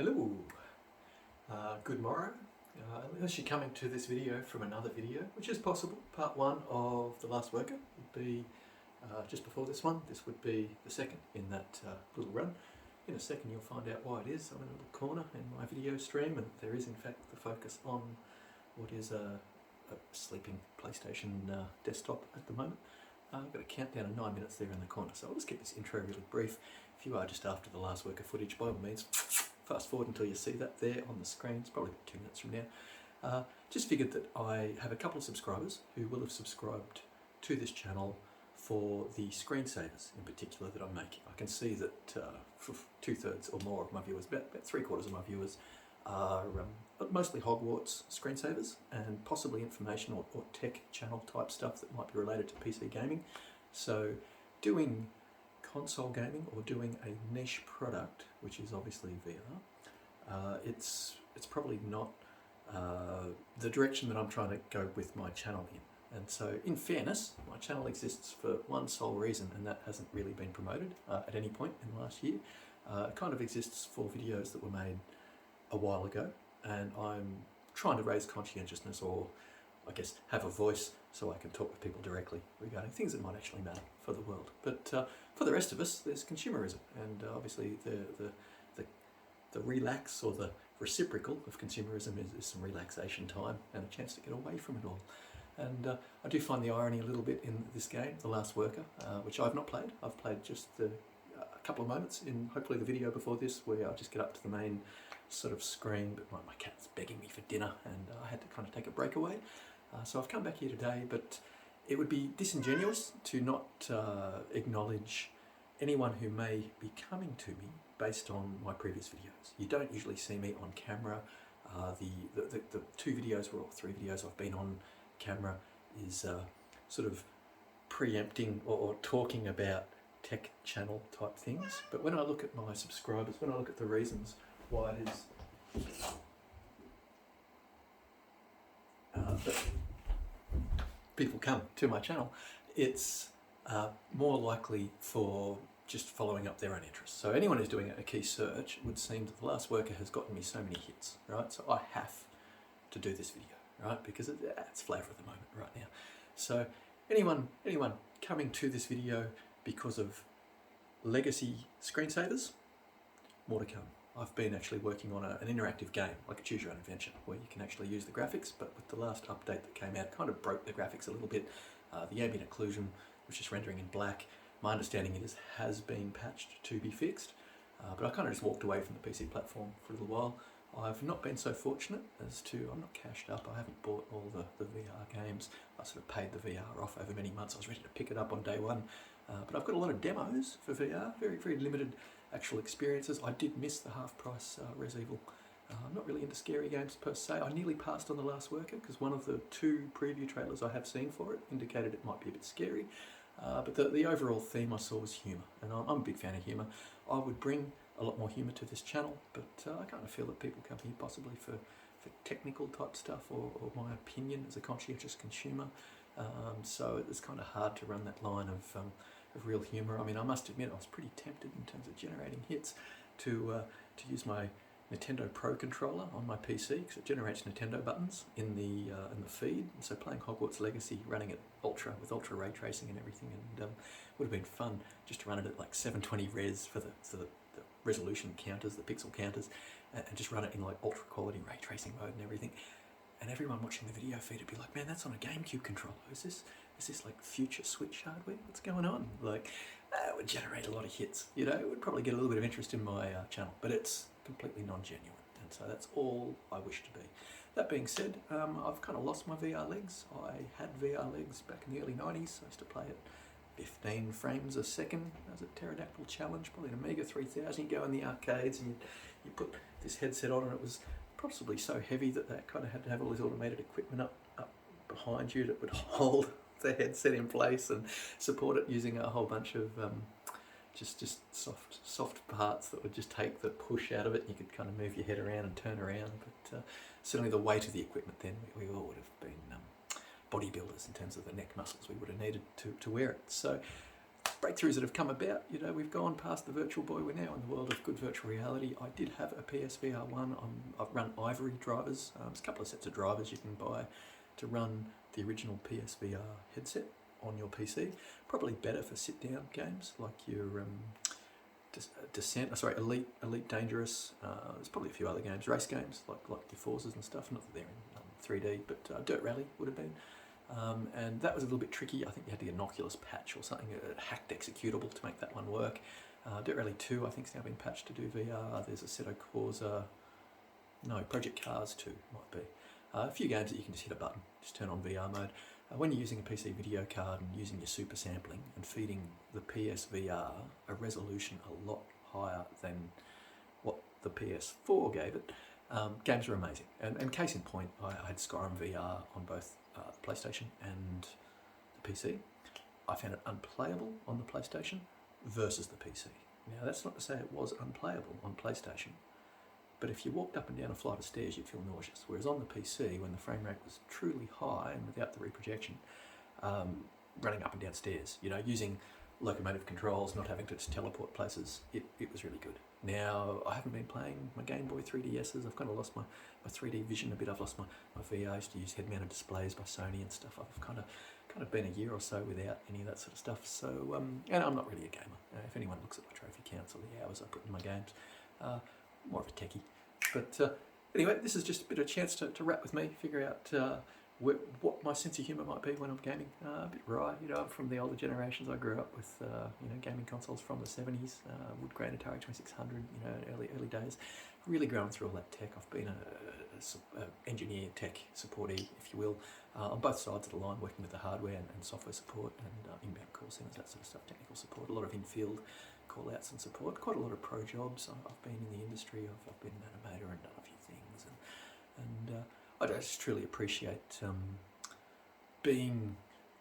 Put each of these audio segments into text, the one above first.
Hello, good morrow. Unless you're coming to this video from another video, which is possible, part one of The Last Worker would be just before this one. This would be the second in that little run. In a second you'll find out why it is. I'm in a little corner in my video stream, and there is in fact the focus on what is a sleeping PlayStation desktop at the moment. I've got a countdown of 9 minutes there in the corner, so I'll just keep this intro really brief. If you are just after the Last Worker footage, by all means, fast forward until you see that there on the screen. It's probably 2 minutes from now. Just figured that I have a couple of subscribers who will have subscribed to this channel for the screensavers in particular that I'm making. I can see that for 2/3 or more of my viewers, about 3/4 of my viewers, are mostly Hogwarts screensavers and possibly information or tech channel type stuff that might be related to PC gaming. So doing console gaming or doing a niche product, which is obviously VR, it's probably not the direction that I'm trying to go with my channel in. And so, in fairness, my channel exists for one sole reason, and that hasn't really been promoted at any point in the last year. It kind of exists for videos that were made a while ago, and I'm trying to raise conscientiousness, or I guess have a voice so I can talk with people directly regarding things that might actually matter for the world. But for the rest of us, there's consumerism, and obviously the relax or the reciprocal of consumerism is some relaxation time and a chance to get away from it all. And I do find the irony a little bit in this game, The Last Worker, which I've not played. I've played just a couple of moments in hopefully the video before this, where I just get up to the main sort of screen, but my cat's begging me for dinner, and I had to kind of take a break away. So I've come back here today, but it would be disingenuous to not acknowledge anyone who may be coming to me based on my previous videos. You don't usually see me on camera. The 2 videos or 3 videos I've been on camera is sort of preempting or talking about tech channel type things. But when I look at my subscribers, when I look at the reasons why it is that people come to my channel, it's more likely for just following up their own interests. So anyone who's doing a key search would seem that The Last Worker has gotten me so many hits, right? So I have to do this video, right? Because it's flavour of the moment right now. So anyone coming to this video because of legacy screensavers, more to come. I've been actually working on an interactive game, like a choose your own adventure, where you can actually use the graphics, but with the last update that came out, it kind of broke the graphics a little bit. The ambient occlusion was just rendering in black. My understanding is has been patched to be fixed, but I kind of just walked away from the PC platform for a little while. I've not been so fortunate as to, I'm not cashed up, I haven't bought all the VR games. I sort of paid the VR off over many months. I was ready to pick it up on day one, but I've got a lot of demos for VR, very limited actual experiences. I did miss the half-price Res Evil. I'm not really into scary games per se. I nearly passed on The Last Worker because one of the 2 preview trailers I have seen for it indicated it might be a bit scary. But the overall theme I saw was humour, and I'm a big fan of humour. I would bring a lot more humour to this channel, but I kind of feel that people come here possibly for technical type stuff or my opinion as a conscientious consumer. So it's kind of hard to run that line of real humour. I mean, I must admit I was pretty tempted in terms of generating hits to use my Nintendo Pro controller on my PC, because it generates Nintendo buttons in the feed. And so playing Hogwarts Legacy, running it with ultra ray tracing and everything, and would have been fun just to run it at like 720 res for the resolution counters, the pixel counters, and just run it in like ultra quality ray tracing mode and everything. And everyone watching the video feed would be like, "Man, that's on a GameCube controller. Is this like future Switch hardware? What's going on?" Like, it would generate a lot of hits. You know, it would probably get a little bit of interest in my channel, but it's completely non-genuine, and so that's all I wish to be. That being said, I've kind of lost my VR legs. I had VR legs back in the early 90s. I used to play at 15 frames a second. That was a pterodactyl challenge, probably an Amiga 3000. You go in the arcades and you put this headset on, and it was possibly so heavy that they kind of had to have all this automated equipment up behind you that would hold the headset in place and support it using a whole bunch of just soft parts that would just take the push out of it. You could kind of move your head around and turn around, but certainly the weight of the equipment then, we all would have been bodybuilders in terms of the neck muscles we would have needed to wear it. So breakthroughs that have come about. You know, we've gone past the Virtual Boy. We're now in the world of good virtual reality. I did have a PSVR1. I've run Ivory drivers. There's a couple of sets of drivers you can buy to run the original PSVR headset on your PC. Probably better for sit-down games like your Elite Dangerous. There's probably a few other games, race games like your Forzas and stuff. Not that they're in 3D, but Dirt Rally would have been. And that was a little bit tricky. I think you had to get an Oculus patch or something, a hacked executable to make that one work. Dirt Rally 2 I think has now been patched to do VR. There's Assetto Corsa, Project Cars 2 might be. A few games that you can just hit a button, just turn on VR mode. When you're using a PC video card and using your super sampling and feeding the PSVR a resolution a lot higher than what the PS4 gave it, games are amazing. And case in point, I had Skyrim VR on both the PlayStation and the PC. I found it unplayable on the PlayStation versus the PC. Now that's not to say it was unplayable on PlayStation, but if you walked up and down a flight of stairs you'd feel nauseous, whereas on the PC, when the frame rate was truly high and without the reprojection, running up and down stairs, using locomotive controls, not having to just teleport places, it was really good. Now, I haven't been playing my Game Boy 3DSs. I've kind of lost my 3D vision a bit. I've lost my VR. I used to use head-mounted displays by Sony and stuff. I've kind of been a year or so without any of that sort of stuff. So, and I'm not really a gamer. If anyone looks at my trophy counts or the hours I put in my games, more of a techie. But anyway, this is just a bit of a chance to rap with me, figure out what my sense of humour might be when I'm gaming. A bit wry, I'm from the older generations. I grew up with gaming consoles from the 70s, wood grain Atari 2600, early days. Really grown through all that tech. I've been a engineer, tech supportee, if you will, on both sides of the line, working with the hardware and software support and inbound call centres, that sort of stuff, technical support, a lot of in-field call-outs and support, quite a lot of pro jobs. I've been in the industry, I've been an animator and done a few things, and I just truly appreciate being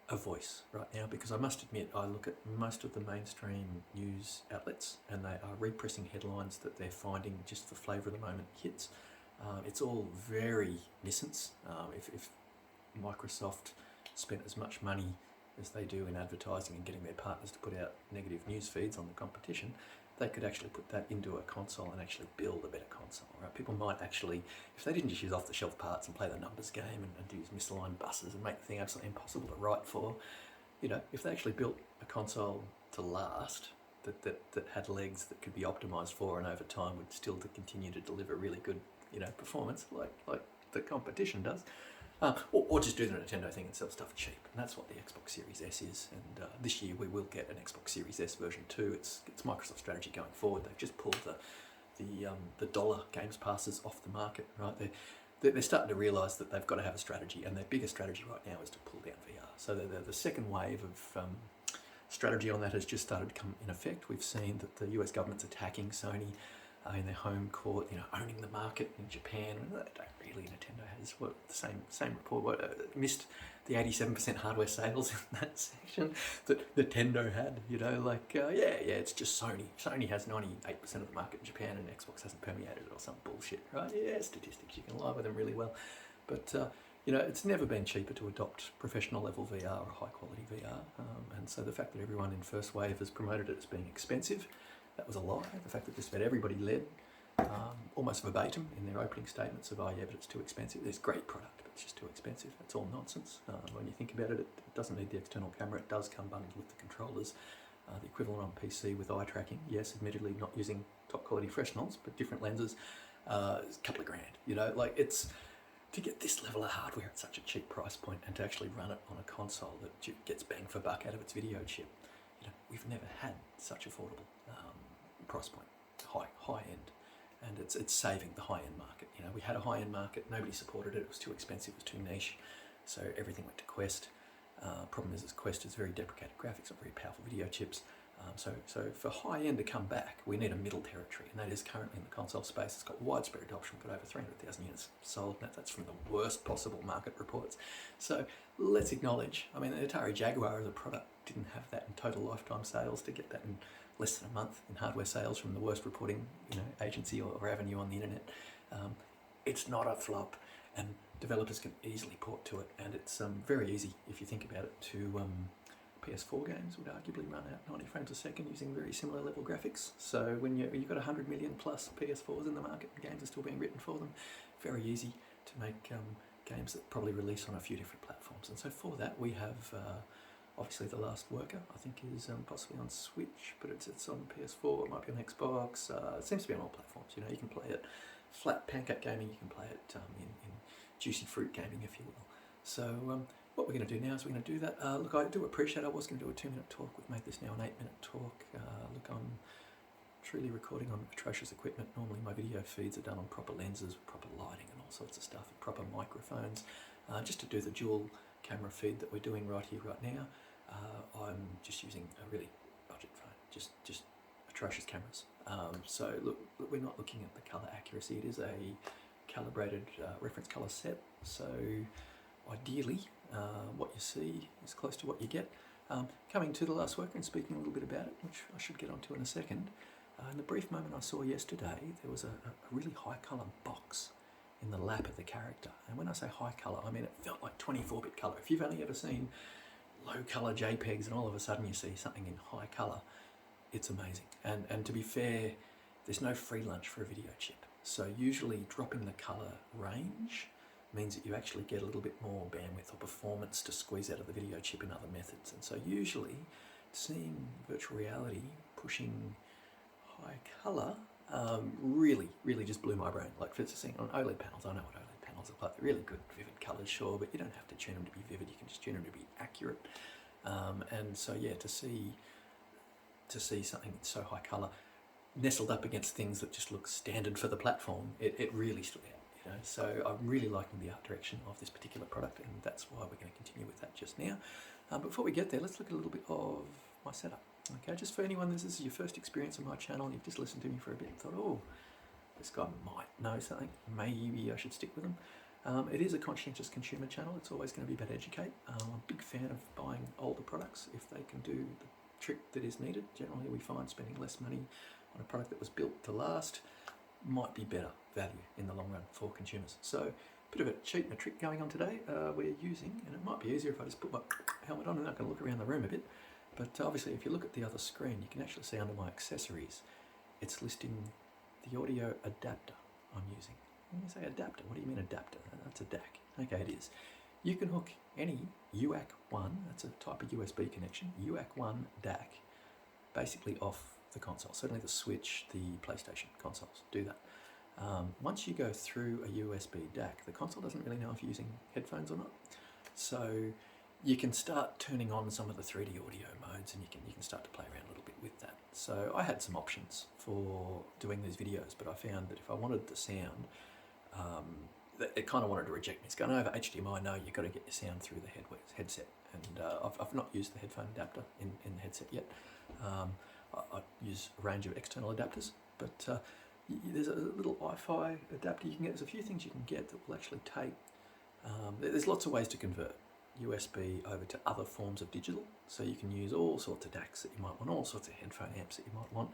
a voice right now, because I must admit I look at most of the mainstream news outlets and they are repressing headlines that they're finding just for flavour of the moment hits. It's all very nuisance. If Microsoft spent as much money as they do in advertising and getting their partners to put out negative news feeds on the competition, they could actually put that into a console and actually build a better console, right? People might actually, if they didn't just use off-the-shelf parts and play the numbers game and use misaligned buses and make the thing absolutely impossible to write for, if they actually built a console to last, that had legs that could be optimised for and over time would still to continue to deliver really good, performance like the competition does, or just do the Nintendo thing and sell stuff cheap. And that's what the Xbox Series S is. And this year we will get an Xbox Series S version 2. It's Microsoft's strategy going forward. They've just pulled the dollar games passes off the market, right? They're starting to realise that they've got to have a strategy, and their biggest strategy right now is to pull down VR. So the second wave of strategy on that has just started to come in effect. We've seen that the US government's attacking Sony in their home court, owning the market in Japan. And they don't really. Nintendo has the same report. Missed the 87% hardware sales in that section that Nintendo had. It's just Sony. Sony has 98% of the market in Japan, and Xbox hasn't permeated it or some bullshit, right? Yeah, statistics. You can lie with them really well, but it's never been cheaper to adopt professional level VR or high quality VR, and so the fact that everyone in first wave has promoted it as being expensive, that was a lie. The fact that just about everybody led almost verbatim in their opening statements of, but it's too expensive. There's great product, but it's just too expensive. That's all nonsense. When you think about it, it doesn't need the external camera. It does come bundled with the controllers. The equivalent on PC with eye tracking. Yes, admittedly not using top quality Fresnels, but different lenses. It's a couple of grand. It's to get this level of hardware at such a cheap price point and to actually run it on a console that gets bang for buck out of its video chip. We've never had such affordable price point, high end, and it's saving the high end market. We had a high end market, nobody supported it. It was too expensive, it was too niche, so everything went to Quest. Problem is, Quest is very deprecated graphics, not very powerful video chips. So for high end to come back, we need a middle territory, and that is currently in the console space. It's got widespread adoption, got over 300,000 units sold. That's from the worst possible market reports. So let's acknowledge, the Atari Jaguar as a product didn't have that in total lifetime sales. To get that in less than a month in hardware sales from the worst reporting agency or avenue on the internet, it's not a flop, and developers can easily port to it, and it's very easy, if you think about it, to PS4 games would arguably run at 90 frames a second using very similar level graphics. So when you've got 100 million plus PS4s in the market and games are still being written for them, very easy to make games that probably release on a few different platforms. And so for that we have obviously The Last Worker, I think is possibly on Switch, but it's on PS4, it might be on Xbox, it seems to be on all platforms. You know, you can play it flat pancake gaming, you can play it in juicy fruit gaming, if you will. So what we're going to do now is we're going to do that. Look, I do appreciate I was going to do a 2-minute talk. We've made this now an 8-minute talk. Look, I'm truly recording on atrocious equipment. Normally my video feeds are done on proper lenses, proper lighting and all sorts of stuff, and proper microphones. Just to do the dual camera feed that we're doing right here, right now, I'm just using a really budget phone, just atrocious cameras. So look, we're not looking at the colour accuracy. It is a calibrated reference colour set, so ideally what you see is close to what you get. Coming to The Last Worker and speaking a little bit about it, which I should get onto in a second, in the brief moment I saw yesterday, there was a really high colour box in the lap of the character. And when I say high colour, I mean it felt like 24-bit colour. If you've only ever seen low colour JPEGs and all of a sudden you see something in high colour, it's amazing. And to be fair, there's no free lunch for a video chip. So usually dropping the colour range means that you actually get a little bit more bandwidth or performance to squeeze out of the video chip in other methods. And so usually seeing virtual reality pushing high colour really just blew my brain. Like for instance, on OLED panels, I know what OLED panels are like. They're really good, vivid colours, sure, but you don't have to tune them to be vivid. You can just tune them to be accurate. And so yeah, to see something that's so high colour nestled up against things that just look standard for the platform, it really stood out. You know, so I'm really liking the art direction of this particular product, and that's why we're going to continue with that just now. Before we get there, let's look at a little bit of my setup. Okay, just for anyone, this is your first experience on my channel and you've just listened to me for a bit and thought, oh, this guy might know something, maybe I should stick with him. It is a conscientious consumer channel. It's always going to be about educate. I'm a big fan of buying older products if they can do the trick that is needed. Generally we find spending less money on a product that was built to last might be better value in the long run for consumers. So a bit of a cheat and a trick going on today. We're using, and it might be easier if I just put my helmet on and I can look around the room a bit, but obviously if you look at the other screen you can actually see under my accessories it's listing the audio adapter I'm using. When you say adapter, what do you mean adapter? That's a DAC. Okay, it is. You can hook any UAC1, that's a type of USB connection, UAC1 DAC, basically off the console. Certainly the Switch, the PlayStation consoles do that. Once you go through a USB DAC, the console doesn't really know if you're using headphones or not. So you can start turning on some of the 3D audio modes and you can start to play around a little bit with that. So I had some options for doing these videos, but I found that if I wanted the sound, it kind of wanted to reject me. It's going over HDMI, no, you've got to get your sound through the headset. And I've not used the headphone adapter in the headset yet. I use a range of external adapters, but there's a little Wi-Fi adapter you can get. There's a few things you can get that will actually take, there's lots of ways to convert USB over to other forms of digital. So you can use all sorts of DACs that you might want, all sorts of headphone amps that you might want.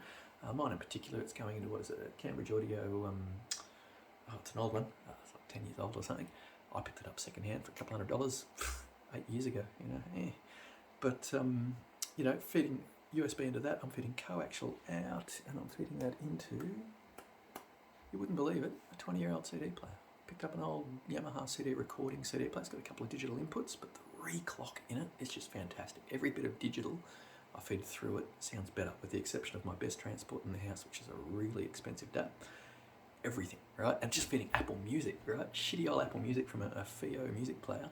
Mine in particular, it's going into, what is it, a Cambridge Audio, it's an old one, it's like 10 years old or something. I picked it up secondhand for a couple $100, 8 years ago, you know, But, you know, feeding USB into that, I'm feeding coaxial out, and I'm feeding that into, you wouldn't believe it, a 20-year-old CD player. Picked up an old Yamaha CD recording CD player. It's got a couple of digital inputs, but the reclock in it is just fantastic. Every bit of digital I feed through it sounds better, with the exception of my best transport in the house, which is a really expensive DAC. Everything, right? And just feeding Apple Music, right? Shitty old Apple Music from a FiO music player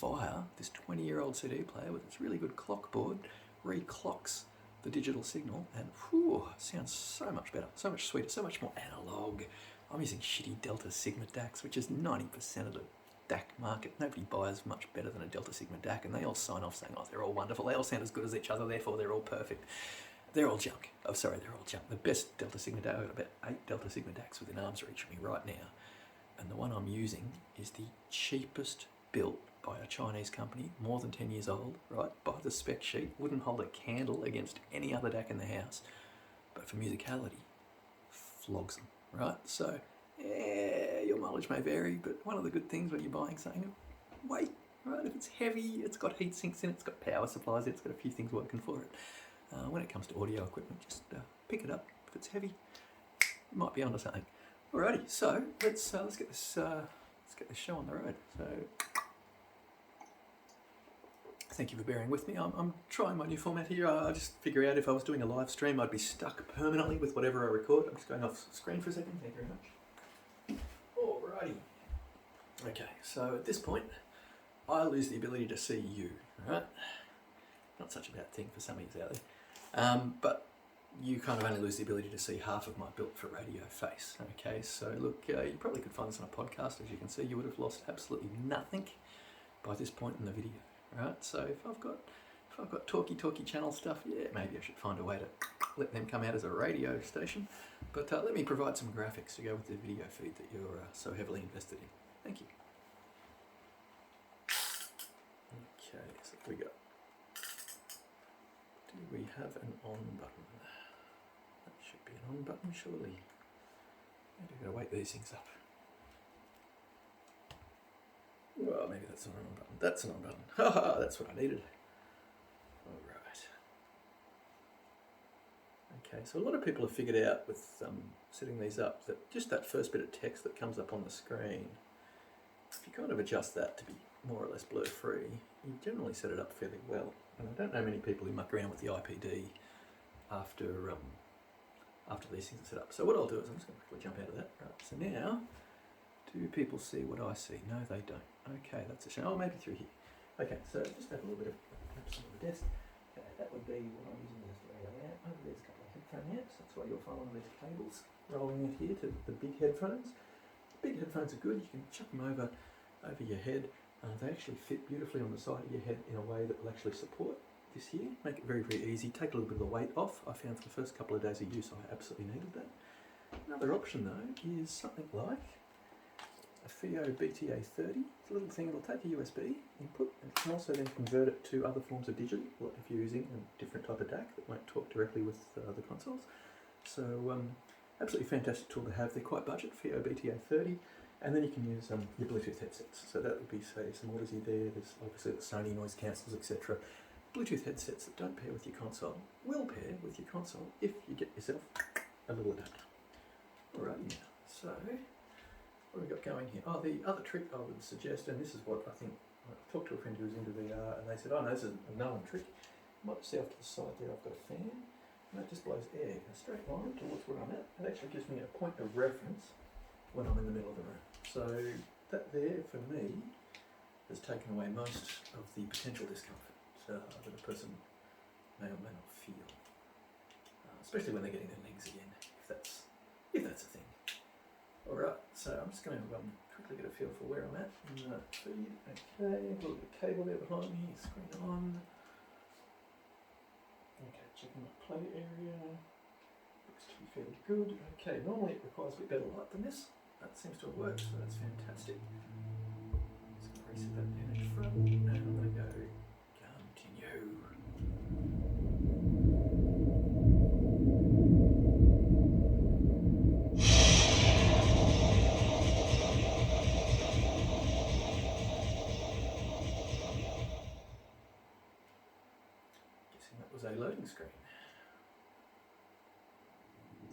via this 20-year-old CD player with its really good clock board, reclocks the digital signal, and whew, sounds so much better, so much sweeter, so much more analog. I'm using shitty Delta Sigma DACs, which is 90% of the DAC market. Nobody buys much better than a Delta Sigma DAC, and they all sign off saying, oh, they're all wonderful, they all sound as good as each other, therefore they're all perfect. They're all junk. Oh, sorry, they're all junk. The best Delta Sigma DAC, I've got about 8 Delta Sigma DACs within arm's reach of me right now, and the one I'm using is the cheapest built by a Chinese company, more than 10 years old, right? By the spec sheet, wouldn't hold a candle against any other DAC in the house, but for musicality, flogs them, right? So, yeah, your mileage may vary, but one of the good things when you're buying something, wait right? If it's heavy, it's got heat sinks in it, it's got power supplies in it, it's got a few things working for it. When it comes to audio equipment, just pick it up. If it's heavy, you might be onto something. Alrighty, so let's get this show on the road. So thank you for bearing with me. I'm trying my new format here. I just figure out if I was doing a live stream, I'd be stuck permanently with whatever I record. I'm just going off screen for a second. Thank you very much. Alrighty. Okay, so at this point, I lose the ability to see you, right? Not such a bad thing for some of you out there. But you kind of only lose the ability to see half of my built for radio face. Okay, so look, you probably could find this on a podcast. As you can see, you would have lost absolutely nothing by this point in the video, right? So if I've got talky channel stuff, yeah, maybe I should find a way to let them come out as a radio station. But let me provide some graphics to go with the video feed that you're so heavily invested in. Thank you. Okay, so what do we got? Do we have an on button? That should be an on button, surely. Maybe I've got to wake these things up. Well, maybe that's not an on button. That's an on button. Haha, that's what I needed. Alright. Okay, so a lot of people have figured out with setting these up that just that first bit of text that comes up on the screen, if you kind of adjust that to be more or less blur free, you generally set it up fairly well. And I don't know many people who muck around with the IPD after these things are set up. So what I'll do is I'm just going to quickly jump out of that. Right, so now, do people see what I see? No, they don't. Okay, that's a shame. Oh, maybe through here. Okay, so just have a little bit of perhaps on the desk. Okay, that would be what I'm using as the radio out. Over there's a couple of headphone amps. That's why you'll find one of these cables rolling out here to the big headphones. Big headphones are good. You can chuck them over your head. They actually fit beautifully on the side of your head in a way that will actually support this here. Make it very, very easy. Take a little bit of the weight off. I found for the first couple of days of use I absolutely needed that. Another option though is something like a FIO BTA30. It's a little thing that'll take a USB input and can also then convert it to other forms of digital, like if you're using a different type of DAC that won't talk directly with the consoles. So absolutely fantastic tool to have. They're quite budget, FIO BTA30. And then you can use your Bluetooth headsets. So that would be, say, some Audacity there. There's obviously the Sony noise cancels, etc. Bluetooth headsets that don't pair with your console will pair with your console if you get yourself a little adapter. Alright, now, so what have we got going here? Oh, the other trick I would suggest, and this is what I think, I talked to a friend who was into VR, and they said, oh no, this is a known trick. You might see off to the side there, I've got a fan, and that just blows air in a straight line towards where I'm at. It actually gives me a point of reference when I'm in the middle of the room. So that there, for me, has taken away most of the potential discomfort that a person may or may not feel, especially when they're getting their legs again, if that's a thing. Alright, so I'm just going to quickly get a feel for where I'm at in that feed. Okay, a little bit of cable there behind me, screen on. Okay, checking my play area. Looks to be fairly good. Okay, normally it requires a bit better light than this. That seems to have worked, so that's fantastic. Just going to reset that down in front, and I'm going to go continue. Guessing that was a loading screen.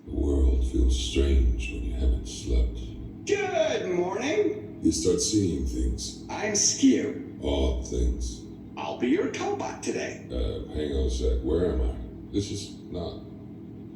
The world feels strange when you haven't slept. Good morning. You start seeing things. I'm Skew. Odd things. I'll be your cobot today. Hang on a sec. Where am I? This is not...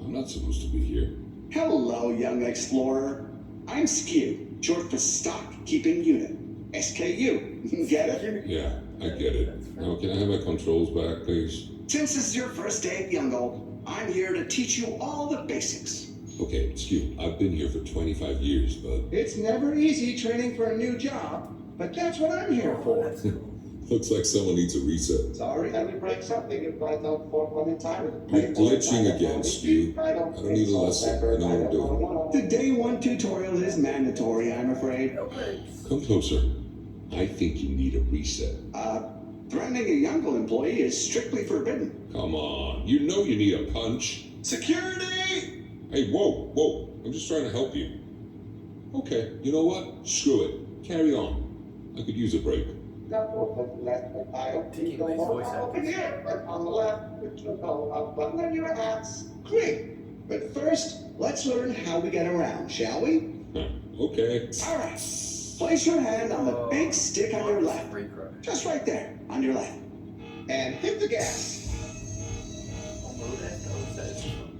I'm not supposed to be here. Hello, young explorer. I'm Skew, short for Stock Keeping Unit. SKU. Get it? Yeah, I get it. Now, can I have my controls back, please? Since this is your first day at Youngle, I'm here to teach you all the basics. Okay, excuse me. I've been here for 25 years, but... It's never easy training for a new job, but that's what I'm here for. Looks like someone needs a reset. Sorry, let me break something if I don't perform one in time. You're glitching again, Stu. I don't need a lesson. I know what I'm doing. The day one tutorial is mandatory, I'm afraid. Come closer. I think you need a reset. Threatening a Youngle employee is strictly forbidden. Come on. You know you need a punch. Security! Hey, whoa. I'm just trying to help you. Okay, you know what? Screw it. Carry on. I could use a break. Taking these voice Open actors. here, on the left, which will go up button on your apps. Great. But first, let's learn how we get around, shall we? Okay. All right. Place your hand on the big stick on your left. Recro. Just right there, on your left. And hit the gas. On the left, I would say it's this one.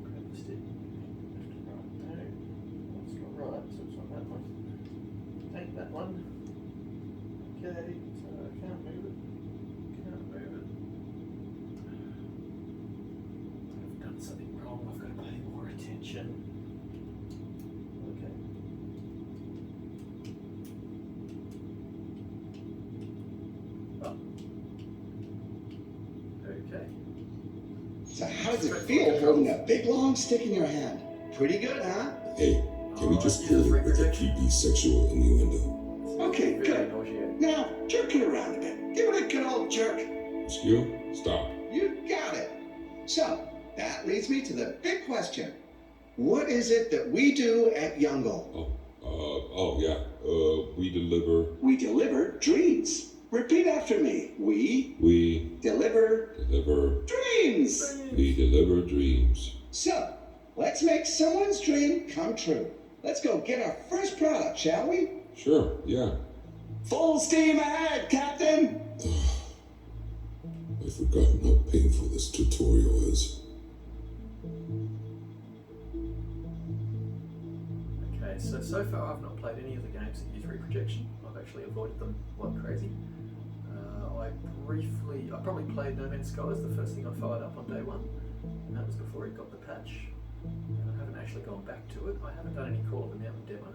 Grab the stick. Left and right. No, that's not right, so it's on that one. Take that one. Okay, so I can't move it. Can't move it. I've done something wrong. I've got to pay more attention. Okay. Oh. Okay. So how does it feel holding a big long stick in your hand? Pretty good, huh? Hey, can we just kill it with the creepy sexual innuendo? Okay, Very good. nauseating. Now, jerk it around a bit. Give it a good old jerk. Skill? Stop. You got it. So, that leads me to the big question. What is it that we do at Youngle? We deliver. We deliver dreams. Repeat after me. We deliver dreams. We deliver dreams. So, let's make someone's dream come true. Let's go get our first product, shall we? Sure, yeah. Full steam ahead, Captain. I've forgotten how painful this tutorial is. Okay, so far I've not played any of the games that use reprojection. I've actually avoided them like crazy. I probably played No Man's Sky as the first thing I fired up on day one, and that was before it got the patch. And I haven't actually gone back to it. I haven't done any Call of the Mountain demo.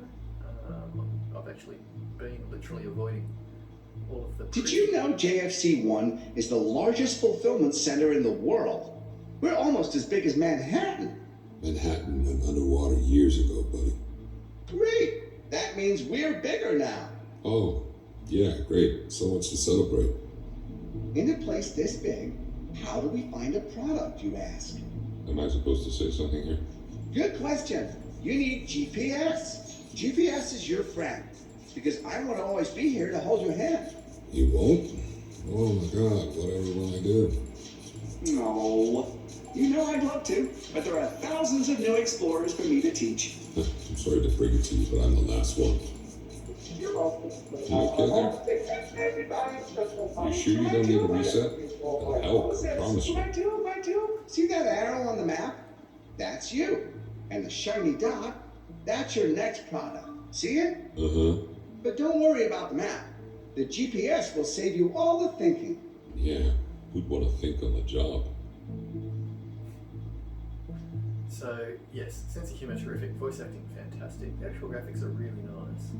I've actually been literally avoiding all of the... Did you know JFC1 is the largest fulfillment center in the world? We're almost as big as Manhattan. Manhattan went underwater years ago, buddy. Great! That means we're bigger now. Oh, yeah, great. So much to celebrate. In a place this big, how do we find a product, you ask? Am I supposed to say something here? Good question. You need GPS. GPS is your friend, because I want to always be here to hold your hand. You won't? Oh my god, whatever will I do? No. You know I'd love to, but there are thousands of new explorers for me to teach. I'm sorry to break it to you, but I'm the last one. You're welcome. You okay there? You sure you don't need a reset? That'll help, I promise you. I do. See that arrow on the map? That's you. And the shiny dot, that's your next product. See it? Uh-huh. But don't worry about the map. The GPS will save you all the thinking. Yeah, who'd want to think on the job? So, yes, sense of humour terrific, voice acting fantastic, the actual graphics are really nice.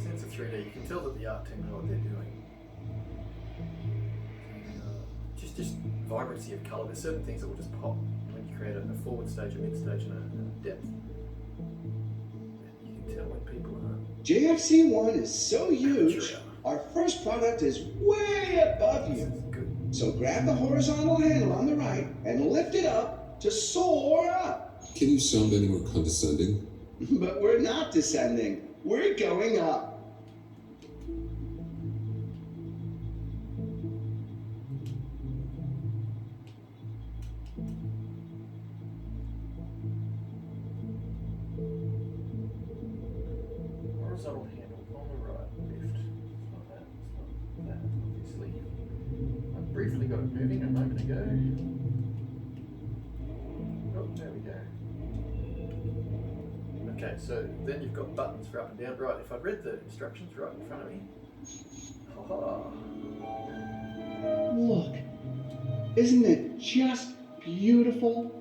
Sense of 3D, you can tell that the art team know what they're doing. Just vibrancy of colour, there's certain things that will just pop when you create a forward stage, a mid stage and a depth. You can tell when people are... JFC1 is so huge, our first product is way above you. Good. So grab the horizontal handle on the right and lift it up to soar up. Can you sound any more condescending? But we're not descending, we're going up. Horizontal handle on the right, lift. It's not that, obviously. I briefly got it moving a moment ago. Oh, there we go. Okay, so then you've got buttons for up and down. Right, if I'd read the instructions right in front of me. Look, isn't it just beautiful?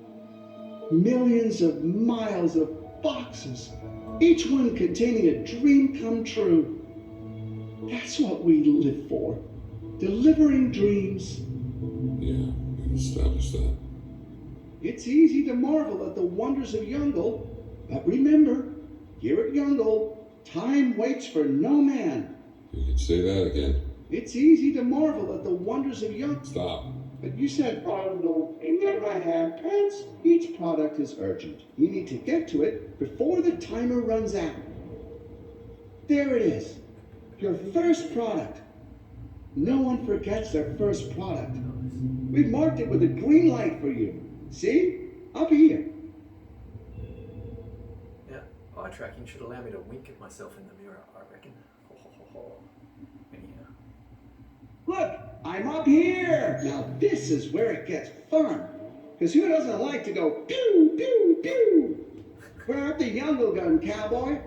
Millions of miles of boxes, each one containing a dream come true. That's what we live for, delivering dreams. Yeah, we've established that. It's easy to marvel at the wonders of Youngle, but remember, here at Youngle, time waits for no man. You can say that again. It's easy to marvel at the wonders of Youngle. Stop. But you said, oh no, in my hand pants. Each product is urgent. You need to get to it before the timer runs out. There it is. Your first product. No one forgets their first product. We've marked it with a green light for you. See? Up here. Now, eye tracking should allow me to wink at myself in the mirror, I reckon. Anyhow. Look, I'm up here. Now this is where it gets fun. Because who doesn't like to go pew, pew, pew? Grab the Youngle gun, cowboy.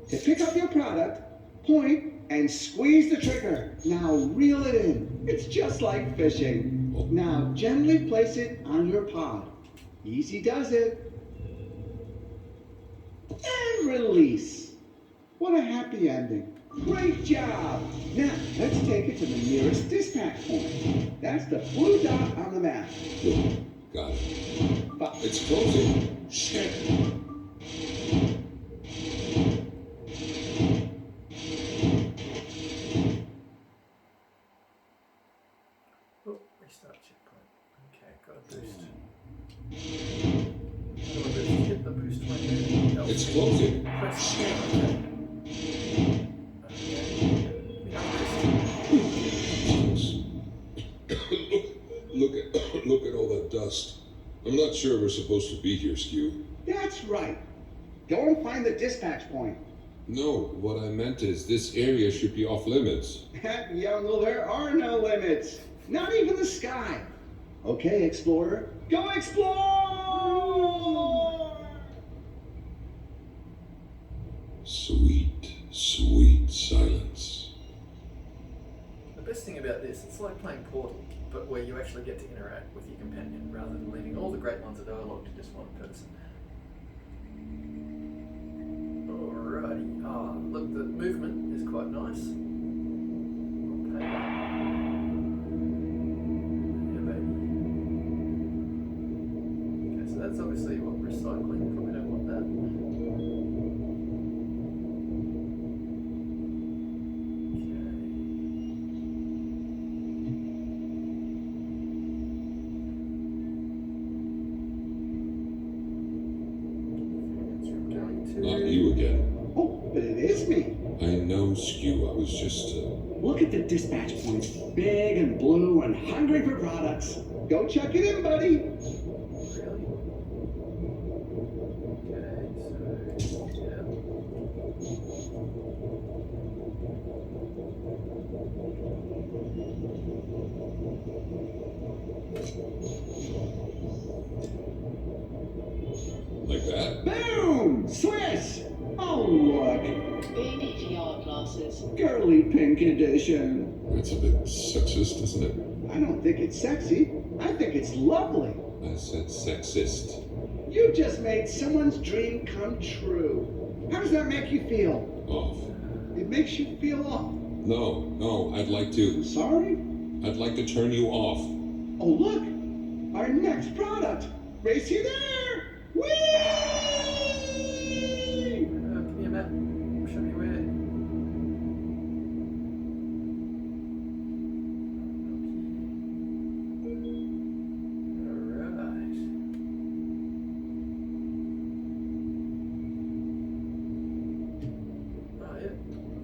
To pick up your product, point and squeeze the trigger. Now reel it in. It's just like fishing. Now gently place it on your pod. Easy does it. And release. What a happy ending. Great job. Now let's take it to the nearest dispatch point. That's the blue dot on the map. Good. Got it. It's closing. Shit. Oh, restart checkpoint. Okay, got a boost. Got a boost. Hit the boost window. It's closing. Press okay. Look at all that dust. I'm not sure we're supposed to be here, Skew. That's right. Go and find the dispatch point. No, what I meant is this area should be off limits. At Youngle, there are no limits. Not even the sky. Okay, Explorer. Go explore! Sweet, sweet silence. The best thing about this, it's like playing Portal, but where you actually get to interact with your companion rather than leaving all the great lines of dialogue to just one person. Alrighty. Ah, look, the movement is quite nice. Okay, yeah, baby. Okay, so that's obviously what recycling. Probably don't want that. Not you again. Oh, but it is me. I know, Skew. I was just, Look at the dispatch points. Big and blue and hungry for products. Go check it in, buddy. Really? Okay, so yeah. like that. Boom! Swish! Oh, look. Baby VR glasses. Girly pink edition. That's a bit sexist, isn't it? I don't think it's sexy. I think it's lovely. I said sexist. You just made someone's dream come true. How does that make you feel? Off. It makes you feel off. No, I'd like to. Sorry? I'd like to turn you off. Oh, look! Our next product! Race you there! Whee! Give me a map. Show me where. Alright. Oh, yeah.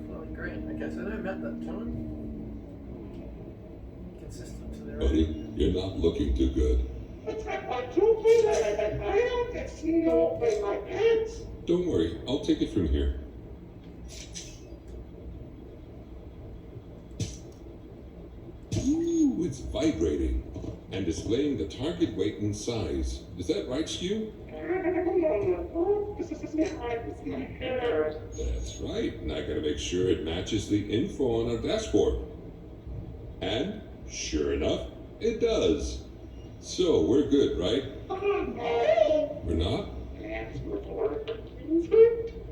Flowing green. Okay, so no map that time. Consistent to their Buddy, you're not looking too good. I don't get snow in my pants. Don't worry, I'll take it from here. Ooh, it's vibrating and displaying the target weight and size. Is that right, Stu? That's right, and I gotta make sure it matches the info on our dashboard. And, sure enough, it does. So, we're good, right? We're not?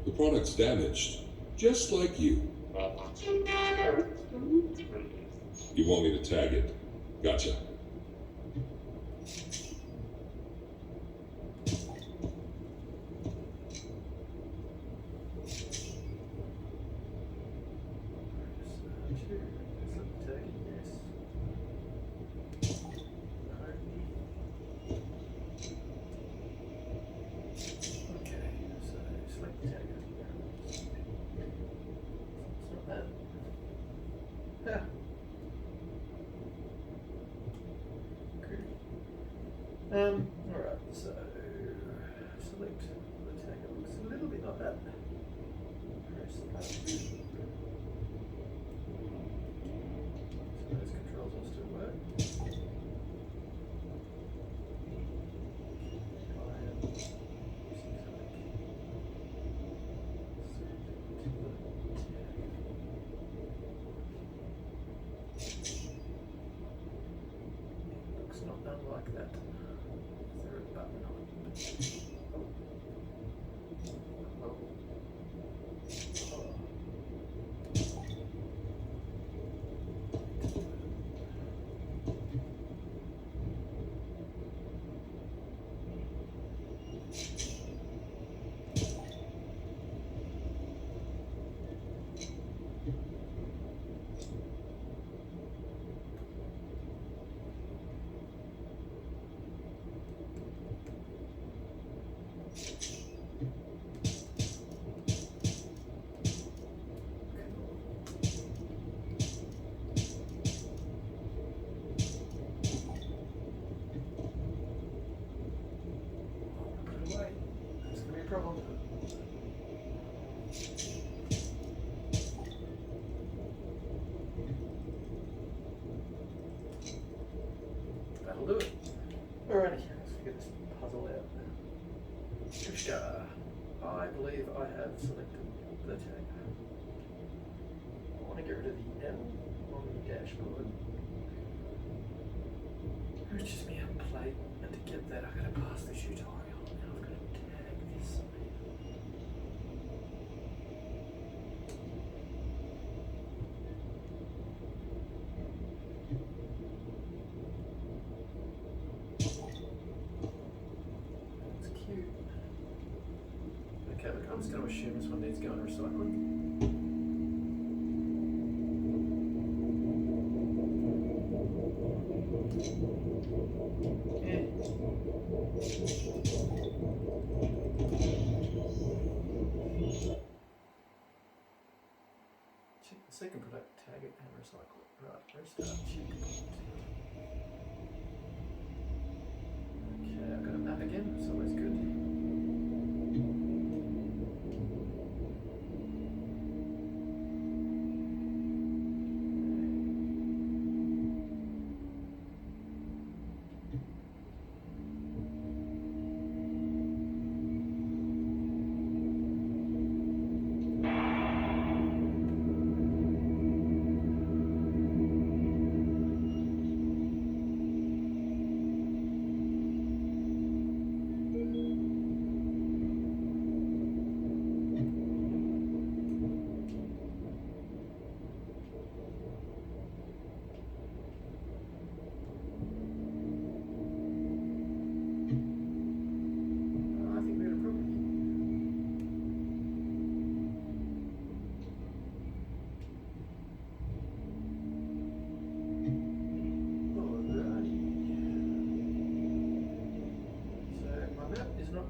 The product's damaged, just like you. You want me to tag it? Gotcha. Alright, so select the tag. It looks a little bit like that. Press the button. So those controls will still work. I am using looks not unlike that. Is there a button on it? Oh. Oh. Problem. That'll do it. Alrighty, let's figure this puzzle out. Pushka. I believe I have selected the tag. I want to get rid of the L on the dashboard. It's just me out plate, and to get that I've got to pass the tutorial. Now I've got to tag this. That's cute. Okay, look, I'm just going to assume this one needs going recycling. Check the second product, tag it and recycle it. Right, restart, check. Okay, I've got a map again, it's always good.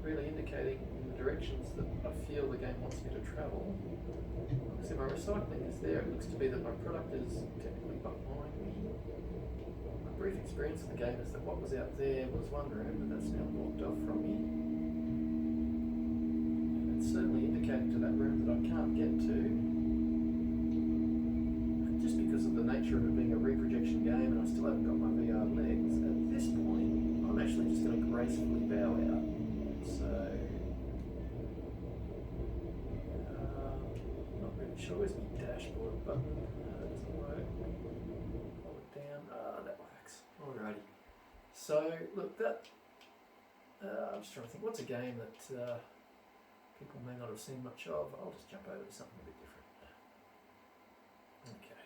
Really indicating the directions that I feel the game wants me to travel. Obviously my recycling is there. It looks to be that my product is technically behind me. My brief experience of the game is that what was out there was one room, but that's now blocked off from me. And it's certainly indicating to that room that I can't get to. Just because of the nature of it being a reprojection game and I still haven't got my VR legs, at this point I'm actually just going to gracefully bow out. So, not really sure. Where's my dashboard button? That doesn't work. Hold it down. That works. Alrighty. So, look, that. I'm just trying to think. What's a game that people may not have seen much of? I'll just jump over to something a bit different. Okay.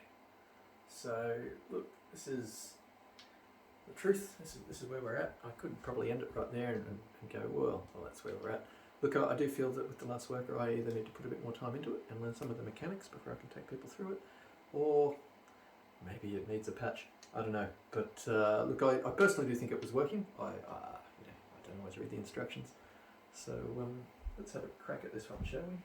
So, look, this is the truth. This is where we're at. I could probably end it right there and go, well, that's where we're at. Look, I do feel that with The Last Worker, I either need to put a bit more time into it and learn some of the mechanics before I can take people through it, or maybe it needs a patch. I don't know. But look, I personally do think it was working. I don't always read the instructions. So let's have a crack at this one, shall we?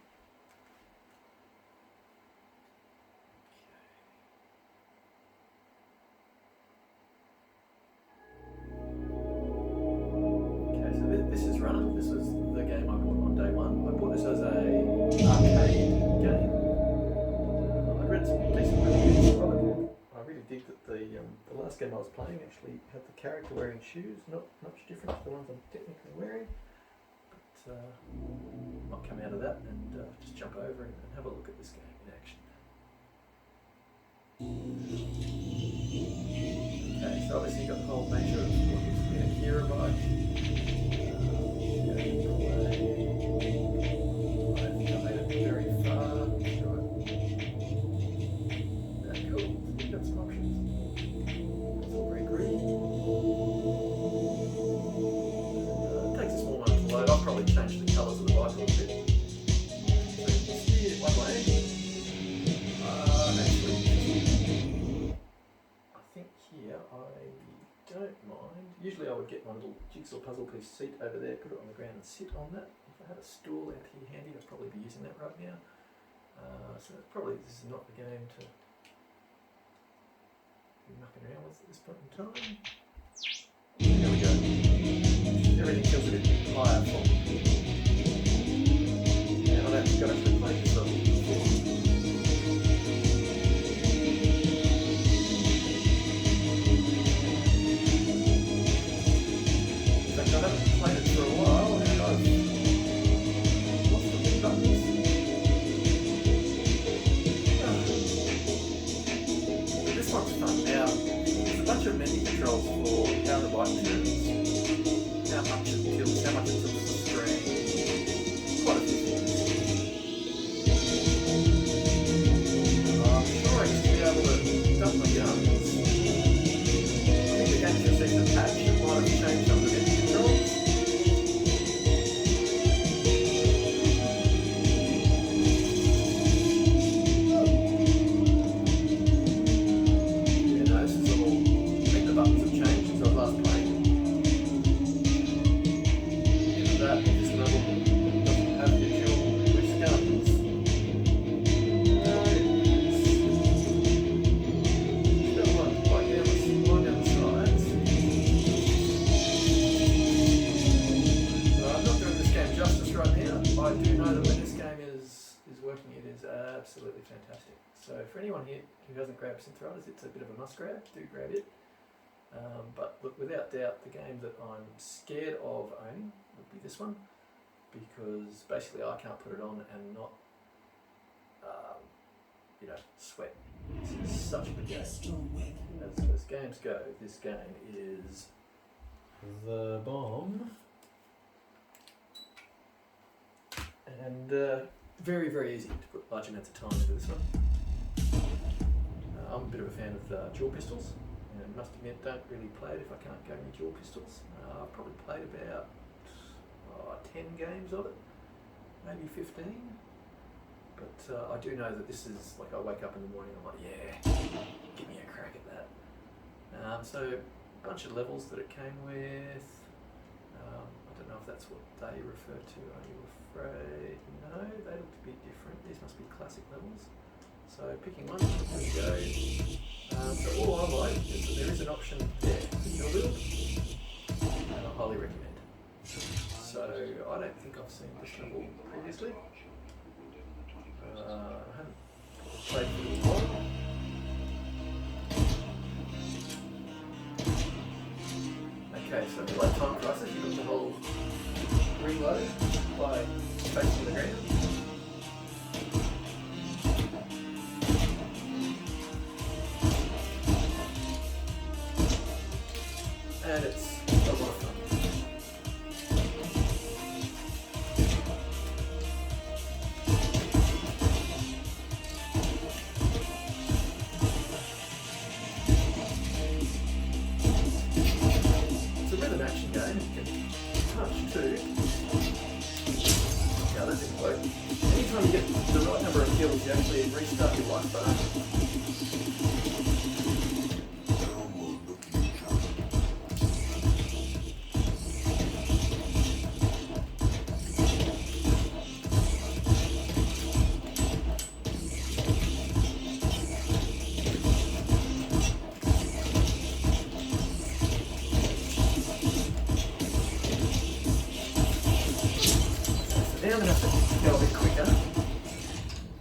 that the last game I was playing actually had the character wearing shoes, not much different to the ones I'm technically wearing. But might come out of that and just jump over and have a look at this game in action. Okay, so obviously you've got the whole nature of what gives me a Kira vibe. I think I made it very far. Right. Cool. So you've got some options. It's all very green. It takes a small moment to load. I'll probably change the colours of the bike a little bit. So you can steer it one way. Actually, I think here I don't mind. Usually I would get my little jigsaw puzzle piece seat over there, put it on the ground and sit on that. If I had a stool out here handy, I'd probably be using that right now. So probably this is not the game to be mucking around with at this point in time. There we go. Everything feels a bit higher for me. And I've actually got to play this level before. I haven't played it for a while and I've lost the big buttons. This one's fun. Now, there's a bunch of menu controls for how the bike turns, how much it tilts, how much it tilts the screen. Quite a few things. I'm sure I used to be able to dump my guns. I think the game just seems to patch. It might have changed some of the menu controls. Yeah, no, this is all. I think the buttons have changed since I was last playing. Either that or this level doesn't have the dual wrist guns. It's got one right down the sides. I'm not doing this game justice right now. I do know that when this game is working, it is absolutely fantastic. So for anyone here who hasn't grabbed Synthriders, it's a bit of a must grab. Do grab it. But look, without doubt, the game that I'm scared of owning would be this one, because basically I can't put it on and not, sweat. This is such a good game. As games go, this game is the bomb. And very, very easy to put large amounts of time into this one. I'm a bit of a fan of dual pistols, and must admit, don't really play it if I can't go any dual pistols. I've probably played about 10 games of it, maybe 15. But I do know that this is, like, I wake up in the morning and I'm like, yeah, give me a crack at that. So a bunch of levels that it came with. I don't know if that's what they refer to. Are you afraid? No, they look a bit different. These must be classic levels. So picking one, there we go. So all I like is that there is an option there to build, and I highly recommend. So I don't think I've seen this level previously. I haven't played for a while. Okay, so the light time crisis, you've got the whole reload by facing the ground. And it's a lot of fun. It's a rhythm action game. You can touch too. Yeah, that didn't work. Anytime you get the right number of kills, you actually restart your life bar. Now I'm going to have to go a bit quicker.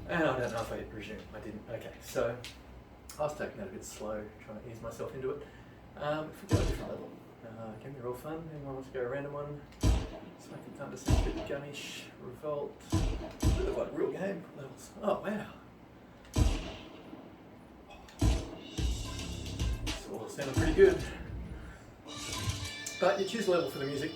And I don't know if I hit resume. I didn't. Okay, so I was taking that a bit slow, trying to ease myself into it. If we go a different level, again, they're all fun. Anyone wants to go a random one? Smoking Thunder seems a bit gummish. Revolt. They look like real game levels. Oh, wow. It's all sounding pretty good. But you choose a level for the music.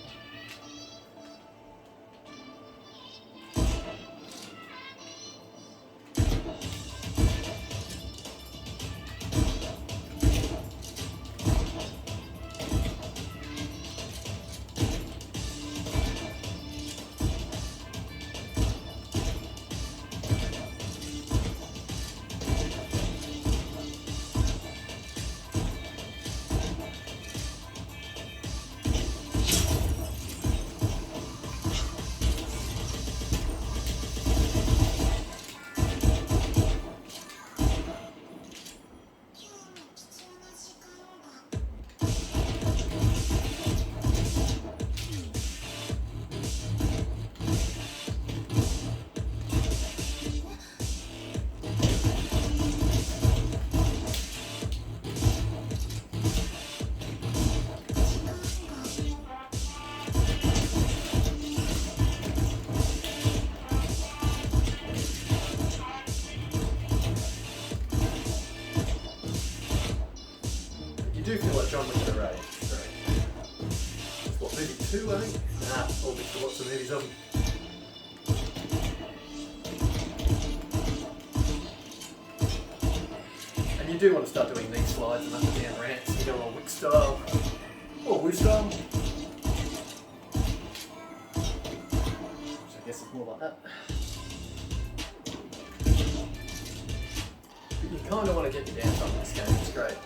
Do feel like John was in a rage. It's what, movie 2, I think? Nah, all been to lots of movies of them. And you do want to start doing these slides and up and down ramps and go all Wick style. Or Woo style. Which I guess is more like that. But you kind of want to get your dance on this game, it's great.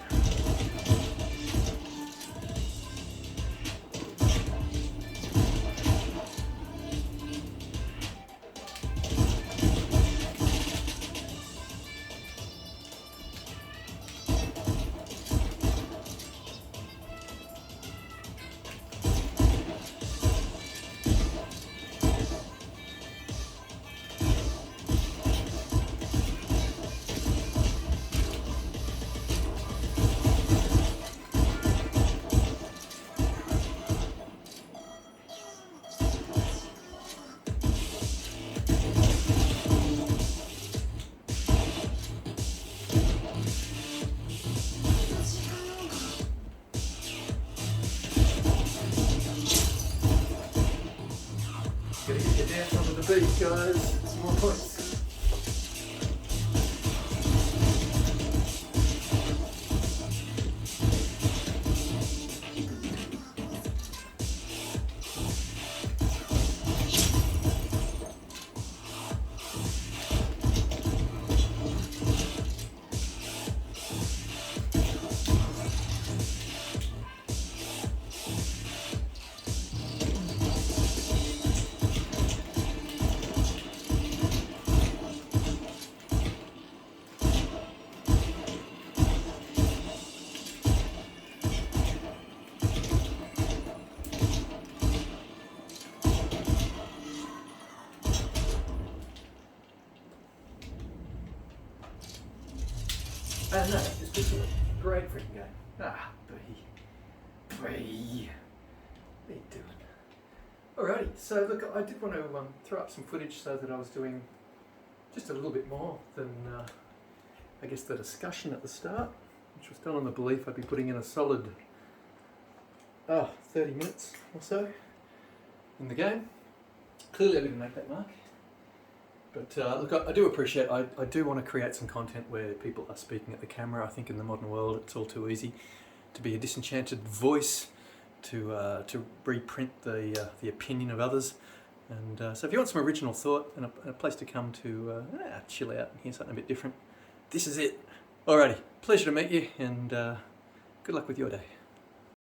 Gotta get your dance onto the beat, guys. Some more points. And no, it's just a great freaking game. Ah, B. What are you doing? Alrighty, so look, I did want to throw up some footage so that I was doing just a little bit more than, I guess, the discussion at the start, which was done on the belief I'd be putting in a solid 30 minutes or so in the game. Clearly I didn't make that mark. But look, I do appreciate, I do want to create some content where people are speaking at the camera. I think in the modern world it's all too easy to be a disenchanted voice, to reprint the opinion of others. And so if you want some original thought and a place to come to chill out and hear something a bit different, this is it. Alrighty, pleasure to meet you, and good luck with your day.